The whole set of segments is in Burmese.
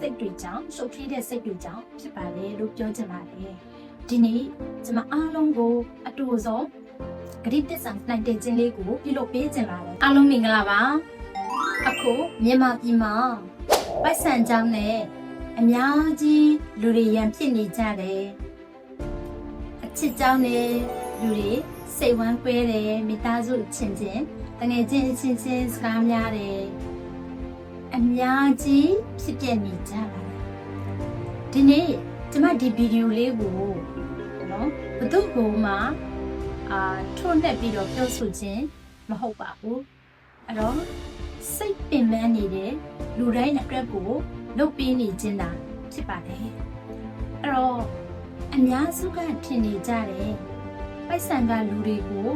စိတ်တွေကြောင့်ရှုပ်ထွေးတဲ့စိတ်တွေကြောင့်ဖြစ်ပါလေလို့ပြောချင်ပါတယ်ဒီနေ့ကျွန်မအားလုံးကိုအတူဆုံးဂရိတ္တဆန်နိုင်တဲ့ခြင်းလေးကိုပြုလုပ်ပေးချင်ပါတယ်အားလုံးမင်္ဂလာပါအခုမြန်မာပြည်မှာပိုက်ဆံကြောင်းနဲ့အများကြီးလူတွေရန်ဖြစ်နေကြတယ်အချစ်ကြောင်းနဲ့လူတွေစိတ်ဝမ်းကွဲတယ်မိသားစုချင်းချင်းတငယ်ချင်းအချင်းချင်းစကားများတယ်အများကြီးဖြစ်ပြနေကြပါတယ်ဒီနေ့ကျွန်မဒီဗီဒီယိုလေးကိုနော်ဘယ်သူ့ကိုမှထွန်းတက်ပြီးတော့ပြောဆိုခြင်းမဟုတ်ပါဘူးအဲ့တော့စိတ်ပင်ပန်းနေတဲ့လူတိုင်းအတွက်ကိုလုပ်ပေးနေခြင်းသာဖြစ်ပါတယ်အဲ့တော့အများစုကထင်နေကြတယ်ပိုက်ဆံကလူတွေကို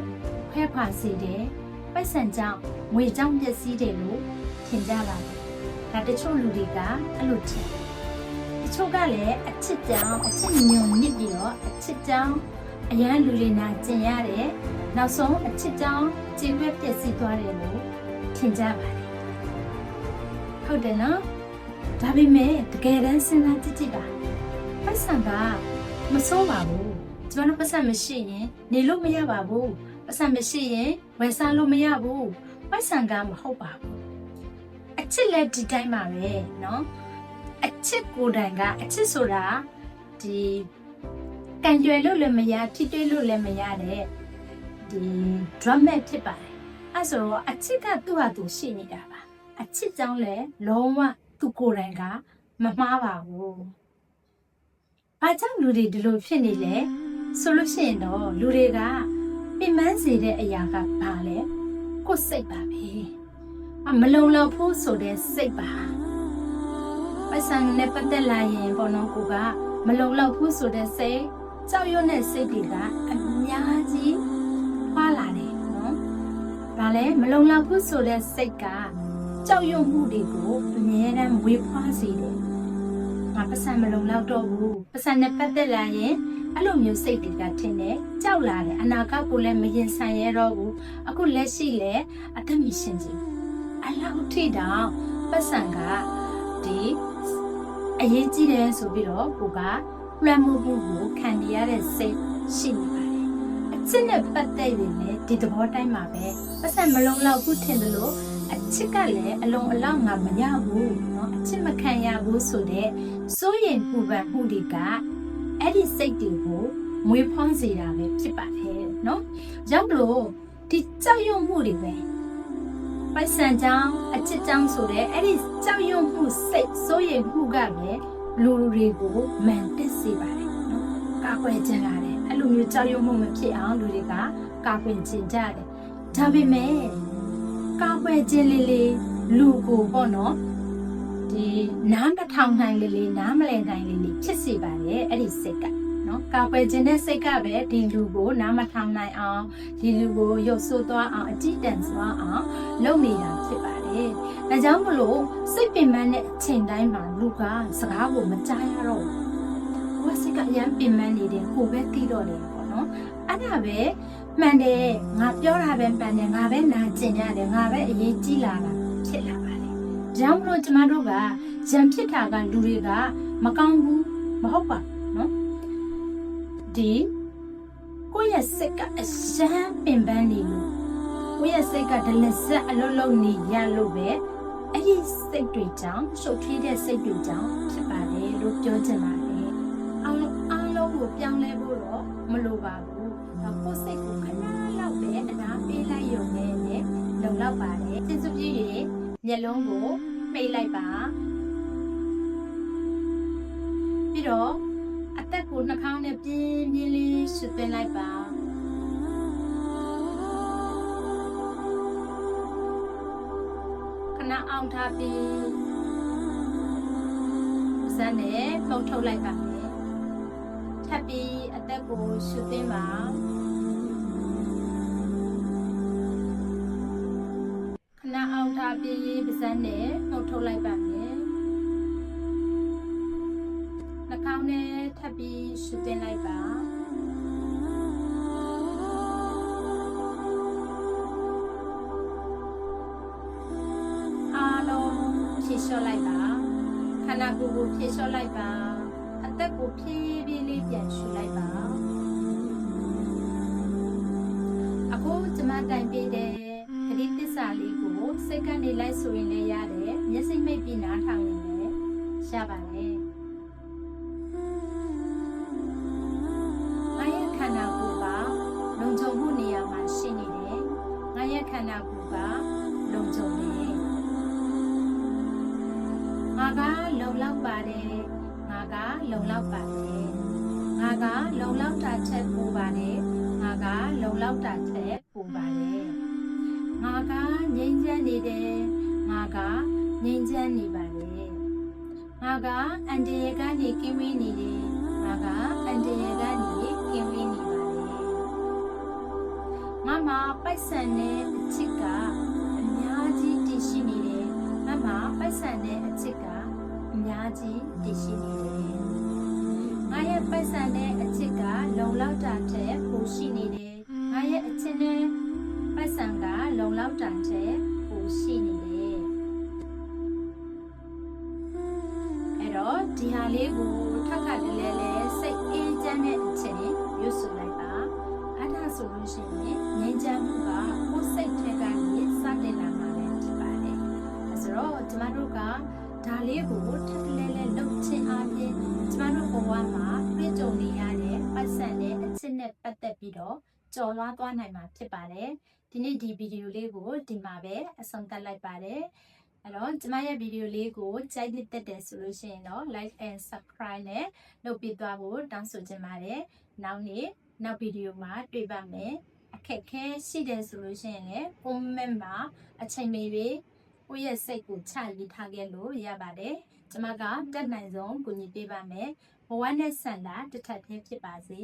ခွဲခွာစေတယ်ပိုက်ဆံကြောင့်ငွေကြောင့်ပျက်စီးတယ်လို့ထင်ကြပါတယ်ဒါတချို့လူတွေကအဲ့လိုထင်တချို့ကလည်းအချစ်ကြောင့်အချစ်ညွန်နစ်ပြီးတော့အချစ်ကြောင့်အရန်လူတွေနာကျင်ရတယ်နောက်ဆုံးအချစ်ကြောင့်ကျင်ဝက်ပျက်စီးသွားတယ်လို့ထင်ကြပါတယ်ဟုတ်တယ်နော်ဒါပေမဲ့တကယ်တမ်းစဉ်းစားကြည့်ကြည့်ပါပိုက်ဆံကမစိုးပါဘူးကျွန်တော်ပတ်စံမရှိရင်နေလို့မရပါဘူးပတ်စံမရှိရင်ဝယ်စားလို့မရဘူးပိုက်ဆံကမဟုတ်ပါဘူးအချစ်လည်းဒီတိုင်းပါပဲเนาะအချစ်ကိုယ်တိုင်ကအချစ်ဆိုတာဒီကံကြွယ်လို့လည်းမရထိတွေ့လို့လည်းမရတဲ့ဒီ drama ဖြစ်ပါတယ်အဲဆိုတော့အချစ်ကသူ့ဟာသူရှိနေတာပါအချစ်ကြောင့်လည်းလုံးဝသူကိုယ်တိုင်ကမမှားပါဘူးဘာကြောင့်လူတွေဒီလိုဖြစ်နေလဲဆိုလို့ရှိရင်တော့လူတွေကပင်ပန်းစေတဲ့အရာကဘာလဲကိုယ်စိတ်ပါပဲမလုံလောက်ဖို့ဆိုတဲ့စိတ်ပါပိုက်ဆံနဲ့ပတ်သက်လာရင်ပေါ့နော်ကိုကမလုံလောက်ဖို့ဆိုတဲ့စိတ်ကြောက်ရွံ့တဲ့စိတ်တွေကအများကြီးဖွာလာတယ်နော်ဒါလည်းမလုံလောက်ဖို့ဆိုတဲ့စိတ်ကကြောက်ရွံ့မှုတွေကိုအမြဲတမ်းဝေဖွားစေတယ်ငါပတ်စံမလုံလောက်တော့ဘူးပတ်စံနဲ့ပတ်သက်လာရင်အဲ့လိုမျိုးစိတ်တွေကထင်တယ်ကြောက်လာတယ်အနာဂတ်ကိုလည်းမရင်ဆိုင်ရတော့ဘူးအခုလက်ရှိလည်းအသက်မရှင်ချင်အလောက်ထိတော့ပတ်စံကဒီအရေးကြီးတယ်ဆိုပြီးတော့ကိုကလွှမ်းမိုးမှုကိုခံရတဲ့စိတ်ရှိနေပါတယ်အချစ်နဲ့ပတ်သက်ရင်လည်းဒီသဘောတိုင်းမှာပဲပတ်စံမလုံလောက်ဘူးထင်တယ်လို့အချစ်ကလည်းအလုံးအလောက်ငါမရဘူးเนาะအချစ်မခံရဘူးဆိုတဲ့စိုးရိမ်ပူပန်မှုတွေကအဲ့ဒီစိတ်တွေကိုမွေးဖွားစေတာပဲဖြစ်ပါတယ်เนาะရောက်လို့ဒီကြောက်ရွံ့မှုတွေပဲပိုက်ဆံကြောင့်အချစ်ကြောင့်ဆိုတဲ့အဲ့ဒီကြောက်ရွံ့မှုစိတ်စိုးရိမ်မှုကလည်းလူတွေကိုမန်တက်စေပါတယ်เนาะကာကွယ်ခြင်းရတယ်အဲ့လိုမျိုးကြောက်ရွံ့မှုမဖြစ်အောင်လူတွေကကာကွယ်ခြင်းကြတယ်ဒါပေမဲ့ကာကွယ်ခြင်းလေးလူကိုပေါ့နော်ဒီနားမထောင်နိုင်လေးနားမလည်နိုင်လေးဖြစ်စေပါတယ်အဲ့ဒီစိတ်ကနော်ကာကွယ်ခြင်းတဲ့စိတ်ကပဲဒီလူကိုနားမထောင်နိုင်အောင်ဒီလူကိုရုပ်ဆိုးသွားအောင်အကြည့်တန်သွားအောင်လုပ်နေတာဖြစ်ပါတယ်ဒါကြောင့်မလို့စိတ်ပင်ပန်းတဲ့အချိန်တိုင်းမှာလူကစကားကိုမကြားရတော့ဘူးကိုယ်စိတ်ကအရင်ပင်ပန်းနေတယ်ကိုပဲသိတော့တယ်ပေါ့နော်အဲ့ဒါပဲမှန်တယ်ငါပြောတာပဲမှန်တယ်ငါပဲနာကျင်ရတယ်ငါပဲအရေးကြီးလာတာဖြစ်လာပါလေကြောင့်မလို့ကျမတို့ကရံဖြစ်တာကလူတွေကမကောင်းဘူးမဟုတ်ပါနော်ဒီကိုယ့်ရဲ့စိတ်ကအရှမ်းပင်ပန်းနေလို့ကိုယ့်ရဲ့စိတ်ကဒလဇက်အလုံးလုံးနေရလို့ပဲအဲ့ဒီစိတ်တွေကြောင့်ရှုပ်ထွေးတဲ့စိတ်တွေကြောင့်ဖြစ်ပါတယ်လို့ပြောချင်ပါတယ်အားလုံးကိုပြောင်းလဲဖို့တော့မလိုပါဘူးကိုယ်စိတ်ကိုခဏလောက်ပဲအနာပေးလိုက်ရုံနဲ့လုံလောက်ပါတယ်ကျေးဇူးပြုရင်မျက်လုံးကိုမှိတ်လိုက်ပါပြီးတော့အသက်ကိုနှာခေါင်းနဲ့ပြင်းပြင်းလေးရှုသွင်းလိုက်ပါခဏအောင်ထားပြီးစမ်းနဲ့ဖုံးထုတ်လိုက်ပါမယ်ထပ်ပြီးအသက်ကိုရှုသွင်းပါခဏအောင်ထားပြီးပါးစပ်နဲ့ဖုံးထုတ်လိုက်ပါမယ်နှာခေါင်းနဲ့ထပ်ပြီးရှုသွင်းလိုက်ပါအားလုံးဖြည့်လျှော့လိုက်ပါခ ခန္ဓာကိုယ်ကိုဖြည့်လျှော့လိုက်ပါအသက်ကိုဖြည်းဖြည်းလေးပြန်ရှူလိုက်ပါအခုကျမတိုင်ပေးတဲ့ဂတိသစ္စာလေးကိုစိတ်ကနေလိုက်ဆိုရင်လည်းရတယ်မျက်စိမိတ်ပြီးနားထောင်ရင်လည်းရပါတယ်ငါရဲ့ခန္ဓာကိုယ်ကလုံခြုံမှုနေရာမှာရှိနေတယ်ငါရဲ့ခန္ဓာကိုယ်ကလုံခြုံတယ်ငါကလုံလောက်ပါတယ်ငါကလုံလောက်ပါတယ်ငါကလုံလောက်တာချက်ပိုပါတယ်ငါကလုံလောက်တာချက်ပိုပါတယ်ငါကငြိမ်းချမ်းနေတယ်ငါကငြိမ်းချမ်းနေပါတယ်ငါကအန္တရာယ်ကနေကင်းဝေးနေတယ်ငါကအန္တရာယ်ကနေကင်းဝေးနေပါတယ်ငါမှာပိုက်ဆံတဲ့အချစ်ကအများကြီးတည်ရှိနေတယ်ငါမှာပိုက်ဆံတဲ့အချစ်ကအများကြီးတည်ရှိနေတယ်ငါရဲ့ပိုက်ဆံတဲ့အချစ်ကလုံလောက်တာထက်ပိုရှိနေတယ်ငါရဲ့အချစ်နဲ့ပိုက်ဆံကလုံလောက်တာထက်ပိုရှိနေတယ်အဲ့တော့ဒီဟာလေးကိုထပ်ခါတလဲလဲစိတ်အေးချမ်းတဲ့အချိန်ရွတ်ဆိုလိုက်ပါအဲ့ဒါဆိုလို့ရှိရင်ငြိမ်းချမ်းမှုကကိုယ်စိတ်ထဲကနေစတင်လာမှာပဲဖြစ်ပါတယ်အဲ့ဆိုတော့ကျမတို့ကဒါလေးကိုထပ်လဲလဲလှုပ်ခြင်းအပြင်ကျမတို့ဘဝမှာတွေ့ကြုံနေရတဲ့ပတ်စံတဲ့အချစ်နဲ့ပတ်သက်ပြီးတော့ကြော်လွှားသွားနိုင်မှာဖြစ်ပါတယ်ဒီနေ့ဒီဗီဒီယိုလေးကိုဒီမှာပဲအဆုံးသတ်လိုက်ပါတယ်အဲ့တော့ကျမရဲ့ဗီဒီယိုလေးကိုကြိုက်နှစ်သက်တယ်ဆိုလို့ရှိရင်တော့ like and subscribe နဲ့လုပ်ပေးသွားဖို့တောင်းဆိုချင်ပါတယ်နောက်ဗီဒီယိုမှာတွေ့ပါမယ်အခက်ခဲရှိတယ်ဆိုလို့ရှိရင်လည်း comment မှာအချိန်မီပြီးကိုယ့်ရဲ့စိတ်ကိုချရေးထားခဲ့လို့ရပါတယ်ကျမကတက်နိုင်ဆုံးကူညီပေးပါမယ်ဘဝနဲ့ဆန္ဒတစ်ထပ်တည်းဖြစ်ပါစေ